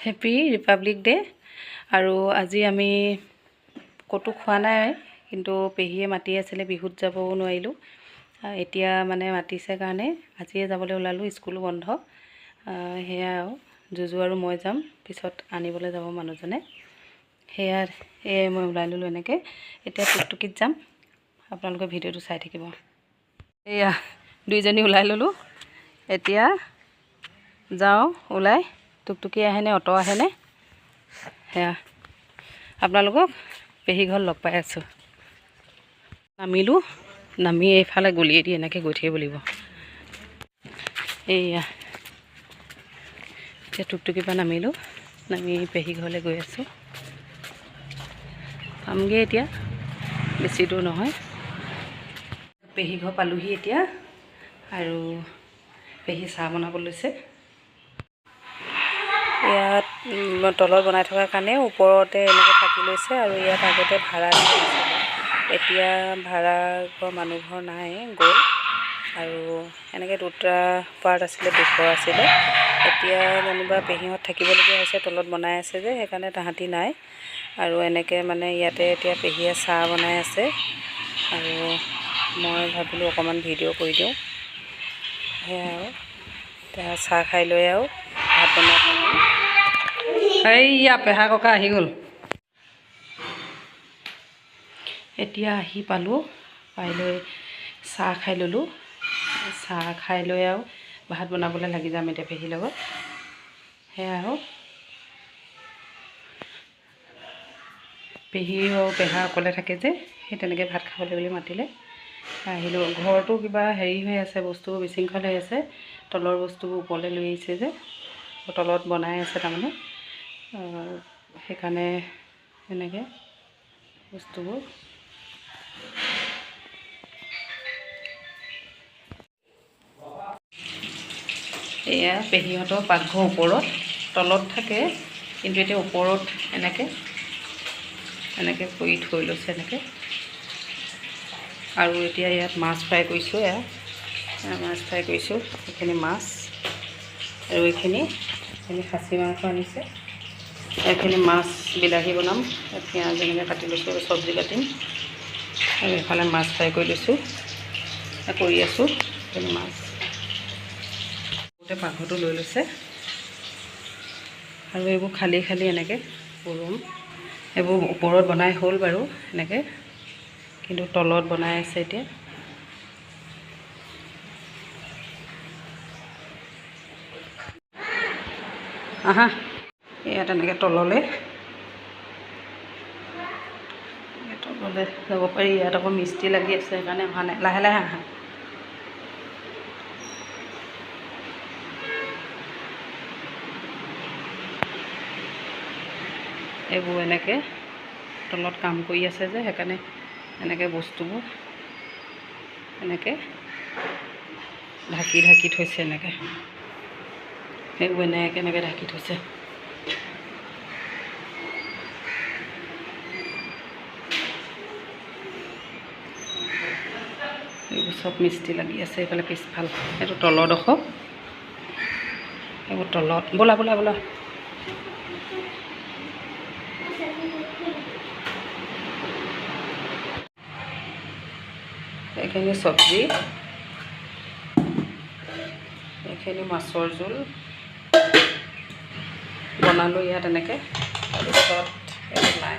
Happy Republic day. আৰু আজি আমি ক'তো খোৱা নাই, কিন্তু পেহীয়ে মাতি আছিলে, বিহুত যাবও নোৱাৰিলোঁ। এতিয়া মানে মাতিছে কাৰণে আজিয়ে যাবলৈ ওলালোঁ, স্কুলো বন্ধ। সেয়া আৰু জুজু আৰু মই যাম, পিছত আনিবলৈ যাব মানুহজনে। সেয়া মই ওলাই ল'লোঁ এনেকৈ। এতিয়া টুকটুকিত যাম, আপোনালোকে ভিডিঅ'টো চাই থাকিব। এয়া দুইজনী ওলাই ল'লোঁ, এতিয়া যাওঁ ওলাই। টুকটুকি আহেনে অটো আহেনে, সেয়া আপোনালোকক পেহী ঘৰত লগ পাই আছোঁ। নামিলোঁ, নামি এইফালে গলিয়েদি এনেকৈ গৈ থাকিব লাগিব। এইয়া এতিয়া টুকটুকিৰ পৰা নামিলোঁ, নামি পেহী ঘৰলৈ গৈ আছোঁ। পামগৈ এতিয়া, বেছি দূৰ নহয়। পেহী ঘৰ পালোহি এতিয়া, আৰু পেহী চাহ বনাব লৈছে। ইয়াত তলত বনাই থকাৰ কাৰণে ওপৰতে এনেকৈ থাকি লৈছে, আৰু ইয়াত আগতে ভাড়া দিছিলে। এতিয়া ভাড়া ঘৰ মানুহ ঘৰ নাই, গ'ল। আৰু এনেকৈ দুটা পাৰ্ট আছিলে, দুঘৰ আছিলে। এতিয়া যেনিবা পেহীহঁত থাকিবলগীয়া হৈছে, তলত বনাই আছে যে, সেইকাৰণে তাহাঁতি নাই। আৰু এনেকৈ মানে ইয়াতে এতিয়া পেহীয়ে চাহ বনাই আছে, আৰু মই ভাবিলোঁ অকণমান ভিডিঅ' কৰি দিওঁ। সেয়াই আৰু এতিয়া চাহ খাই লৈ আৰু ভাত বনাই থাকোঁ। এইয়া পেহা ককা আহি গ'ল। এতিয়া আহি পালোঁ, পাই লৈ চাহ খাই ল'লোঁ। চাহ খাই লৈ আৰু ভাত বনাবলৈ লাগি যাম এতিয়া পেহীৰ লগত। সেয়া আৰু পেহী আৰু পেহা অকলে থাকে যে, সেই তেনেকৈ ভাত খাবলৈ বুলি মাতিলে, আহিলোঁ। ঘৰটো কিবা হেৰি হৈ আছে, বস্তুবোৰ বিশৃংখল হৈ আছে। তলৰ বস্তুবোৰ ওপৰলৈ লৈ আহিছে যে, তলত বনাই আছে তাৰমানে, সেইকাৰণে এনেকৈ বস্তুবোৰ। এয়া পেহীহঁতৰ পাকঘৰ ওপৰত, তলত থাকে, কিন্তু এতিয়া ওপৰত এনেকৈ কৰি থৈ লৈছে এনেকৈ। আৰু এতিয়া ইয়াত মাছ ফ্ৰাই কৰিছোঁ। মাছ ফ্ৰাই কৰিছোঁ, এইখিনি মাছ, আৰু এইখিনি খাচী মাংস আনিছে। এইখিনি মাছ বিলাহী বনাম, পিঁয়াজ এনেকৈ কাটি লৈছোঁ, চব্জি কাটিম। আৰু এইফালে মাছ ফ্ৰাই কৰি লৈছোঁ, কৰি আছোঁ। এইখিনি মাছ গোটেই পাকঘৰটো লৈ লৈছে, আৰু এইবোৰ খালী খালী এনেকৈ ৰুম। এইবোৰ ওপৰত বনাই হ'ল বাৰু এনেকৈ, কিন্তু তলত বনাই আছে এতিয়া। আহা, ইয়াত এনেকৈ তললৈ যাব পাৰি। ইয়াত আকৌ মিস্ত্ৰী লাগি আছে, সেইকাৰণে অহা নাই। লাহে লাহে আহা। এইবোৰ এনেকৈ তলত কাম কৰি আছে যে, সেইকাৰণে এনেকৈ বস্তুবোৰ এনেকৈ ঢাকি ঢাকি থৈছে। এনেকৈ সেইবোৰ এনেকৈ ঢাকি থৈছে। এইবোৰ চব মিস্ত্ৰী লাগি আছে। এইফালে পিছফাল, এইটো তলৰডোখৰ, এইবোৰ তলত। ব'লা ব'লা ব'লা। এইখিনি চব্জি, এইখিনি মাছৰ জোল বনালোঁ ইয়াত এনেকৈ। তাৰপিছত নাই,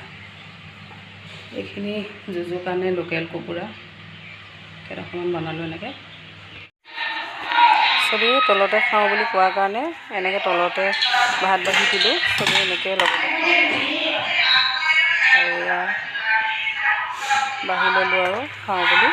এইখিনি জুজুৰ কাৰণে লোকেল কুকুৰা কেইটামান বনালোঁ এনেকৈ। চবেই তলতে খাওঁ বুলি কোৱাৰ কাৰণে এনেকৈ তলতে ভাত বাঢ়ি দিলোঁ, চবেই এনেকৈ লগতে খাওঁ। আৰু এয়া বাঢ়ি ল'লোঁ আৰু খাওঁ বুলি।